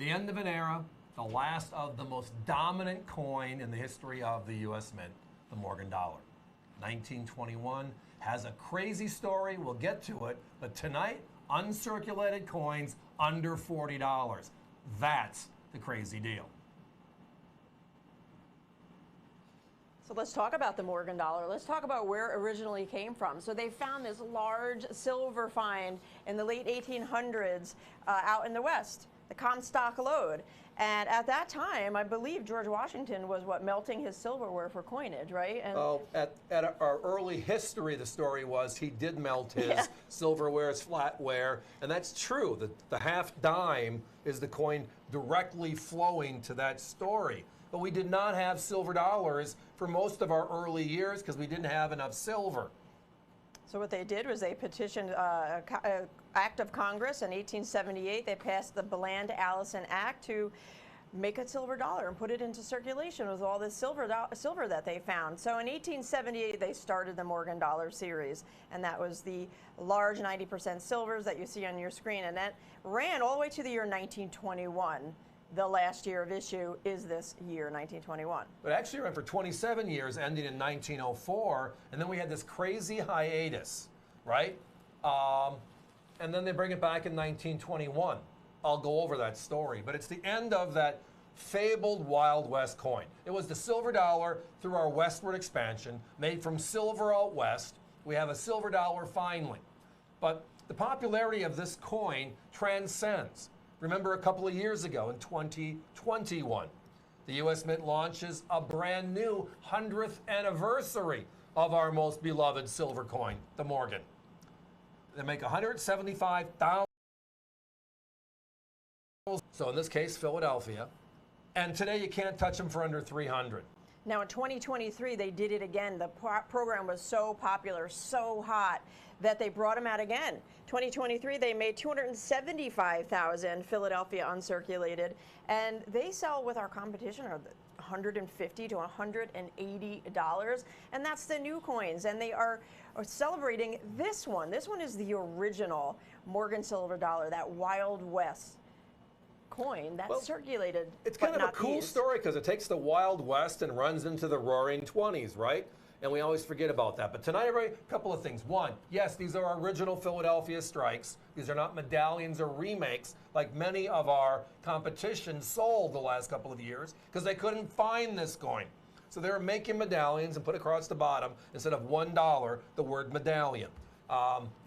The end of an era, the last of the most dominant coin in the history of the U.S. Mint, the Morgan dollar. 1921 has a crazy story. We'll get to it. But tonight, uncirculated coins under $40. That's the crazy deal. So let's talk about the Morgan dollar. Let's talk about where it originally came from. So they found this large silver find in the late 1800s out in the West, the Comstock Lode. And at that time, I believe George Washington was melting his silverware for coinage, right? And at our early history, the story was he did melt his silverware, his flatware, and that's true. The half dime is the coin directly flowing to that story. But we did not have silver dollars for most of our early years because we didn't have enough silver. So what they did was they petitioned Act of Congress in 1878. They passed the Bland-Allison Act to make a silver dollar and put it into circulation with all this silver that they found. So in 1878, they started the Morgan dollar series, and that was the large 90% silvers that you see on your screen, and that ran all the way to the year 1921. The last year of issue is this year, 1921. But actually ran for 27 years, ending in 1904, and then we had this crazy hiatus, right? And then they bring it back in 1921. I'll go over that story, but it's the end of that fabled Wild West coin. It was the silver dollar through our westward expansion, made from silver out west. We have a silver dollar finally. But the popularity of this coin transcends. Remember a couple of years ago in 2021, the U.S. Mint launches a brand new 100th anniversary of our most beloved silver coin, the Morgan. They make 175,000, so in this case, Philadelphia. And today you can't touch them for under 300. Now in 2023, they did it again. The program was so popular, so hot, that they brought them out again. 2023, they made 275,000 Philadelphia uncirculated, and they sell with our competition are $150 to $180, and that's the new coins, and they are celebrating this one. This one is the original Morgan silver dollar, that Wild West coin that's circulated. It's kind of a cool story because it takes the Wild West and runs into the Roaring 20s, right? And we always forget about that. But tonight, a couple of things. One, yes, these are original Philadelphia strikes. These are not medallions or remakes like many of our competition sold the last couple of years because they couldn't find this coin. So they were making medallions and put across the bottom, instead of $1, the word medallion.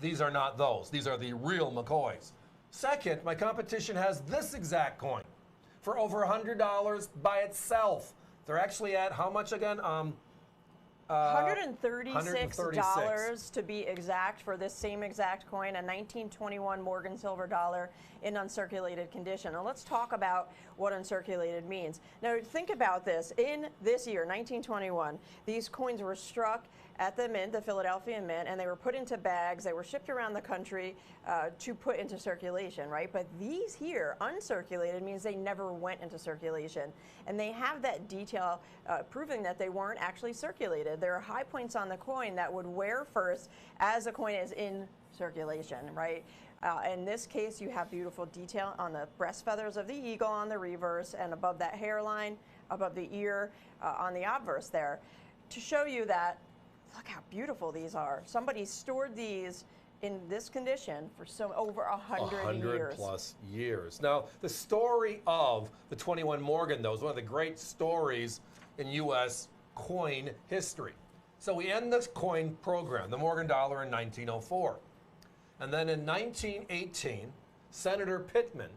These are not those. These are the real McCoys. Second, my competition has this exact coin for over $100 by itself. They're actually at how much again? $136 to be exact for this same exact coin, a 1921 Morgan silver dollar in uncirculated condition. Now let's talk about what uncirculated means. Now think about this. In this year, 1921, these coins were struck at the Mint, the Philadelphia Mint, and they were put into bags. They were shipped around the country to put into circulation, right? But these here, uncirculated, means they never went into circulation. And they have that detail proving that they weren't actually circulated. There are high points on the coin that would wear first as the coin is in circulation, right? In this case, you have beautiful detail on the breast feathers of the eagle on the reverse, and above that hairline, above the ear, on the obverse there, to show you that look how beautiful these are. Somebody stored these in this condition for over 100 years. Plus years. Now, the story of the 21 Morgan, though, is one of the great stories in U.S. coin history. So we end this coin program, the Morgan dollar, in 1904. And then in 1918, Senator Pittman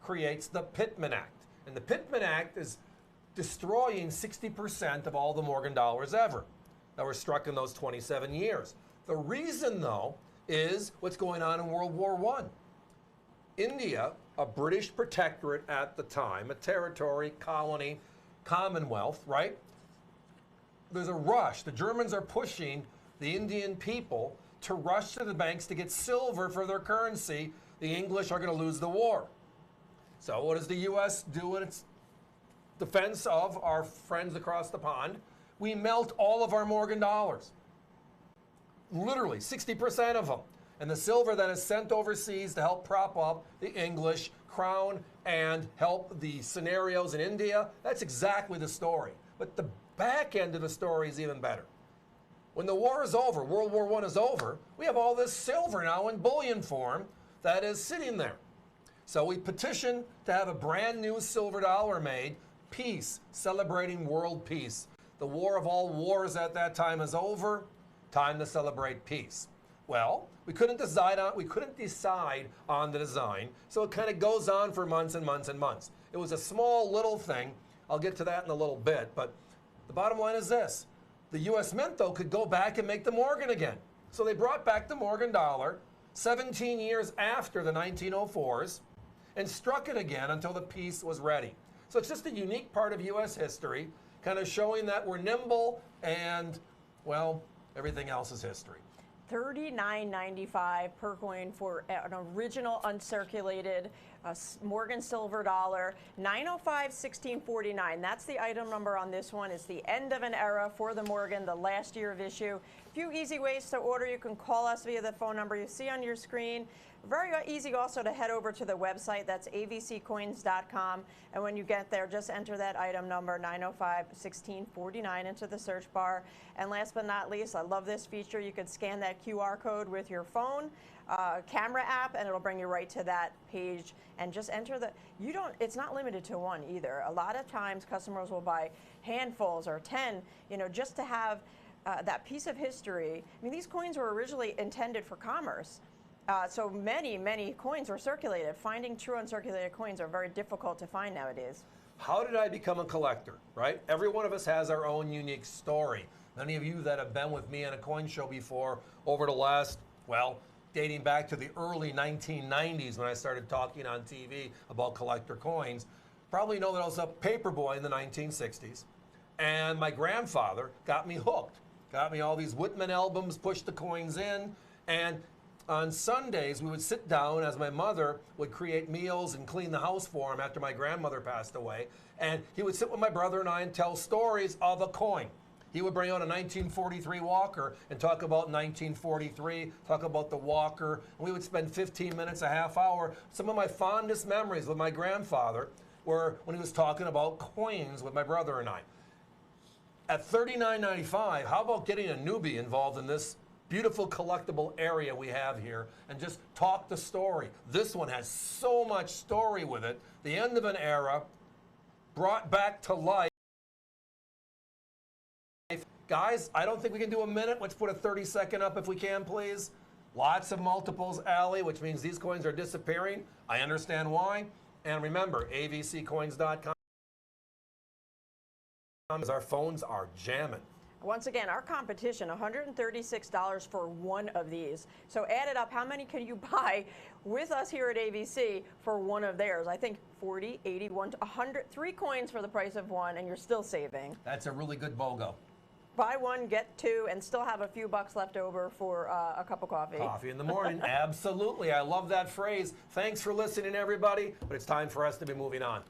creates the Pittman Act. And the Pittman Act is destroying 60% of all the Morgan dollars ever that were struck in those 27 years. The reason, though, is what's going on in World War I. India, a British protectorate at the time, a territory, colony, commonwealth, right? There's a rush. The Germans are pushing the Indian people to rush to the banks to get silver for their currency. The English are going to lose the war. So what does the U.S. do in its defense of our friends across the pond? We melt all of our Morgan dollars. Literally, 60% of them. And the silver then is sent overseas to help prop up the English crown and help the scenarios in India. That's exactly the story. But the back end of the story is even better. When the war is over, World War I is over, we have all this silver now in bullion form that is sitting there. So we petitioned to have a brand new silver dollar made, peace, celebrating world peace. The war of all wars at that time is over, time to celebrate peace. Well, we couldn't decide on the design, so it kind of goes on for months and months and months. It was a small little thing. I'll get to that in a little bit, but the bottom line is this. The U.S. Mint, though, could go back and make the Morgan again. So they brought back the Morgan dollar 17 years after the 1904s and struck it again until the peace was ready. So it's just a unique part of U.S. history, kind of showing that we're nimble and, well, everything else is history. $39.95 per coin for an original uncirculated Morgan silver dollar. 905-1649. That's the item number on this one. It's the end of an era for the Morgan, the last year of issue. A few easy ways to order. You can call us via the phone number you see on your screen. Very easy also to head over to the website. That's avccoins.com. And when you get there, just enter that item number 905-1649 into the search bar. And last but not least, I love this feature. You can scan that QR code with your phone camera app, and it'll bring you right to that page. And just enter the, it's not limited to one either. A lot of times customers will buy handfuls or 10, just to have that piece of history. I mean, these coins were originally intended for commerce. So many coins were circulated. Finding true uncirculated coins are very difficult to find nowadays. How did I become a collector, right? Every one of us has our own unique story. Many of you that have been with me on a coin show before over the last, well, dating back to the early 1990s when I started talking on TV about collector coins, probably know that I was a paper boy in the 1960s. And my grandfather got me hooked. Got me all these Whitman albums, pushed the coins in, and on Sundays, we would sit down as my mother would create meals and clean the house for him after my grandmother passed away. And he would sit with my brother and I and tell stories of a coin. He would bring out a 1943 Walker and talk about 1943, talk about the Walker. And we would spend 15 minutes, a half hour. Some of my fondest memories with my grandfather were when he was talking about coins with my brother and I. At $39.95, how about getting a newbie involved in this beautiful collectible area we have here and just talk the story. This one has so much story with it. The end of an era, brought back to life. Guys, I don't think we can do a minute. Let's put a 30-second up if we can, please. Lots of multiples, Allie, which means these coins are disappearing. I understand why. And remember, avccoins.com, as our phones are jamming. Once again, our competition, $136 for one of these. So add it up, how many can you buy with us here at AVC for one of theirs? I think 40, 80, 100, 3 coins for the price of one, and you're still saving. That's a really good BOGO. Buy one, get two, and still have a few bucks left over for a cup of coffee. Coffee in the morning, absolutely. I love that phrase. Thanks for listening, everybody, but it's time for us to be moving on.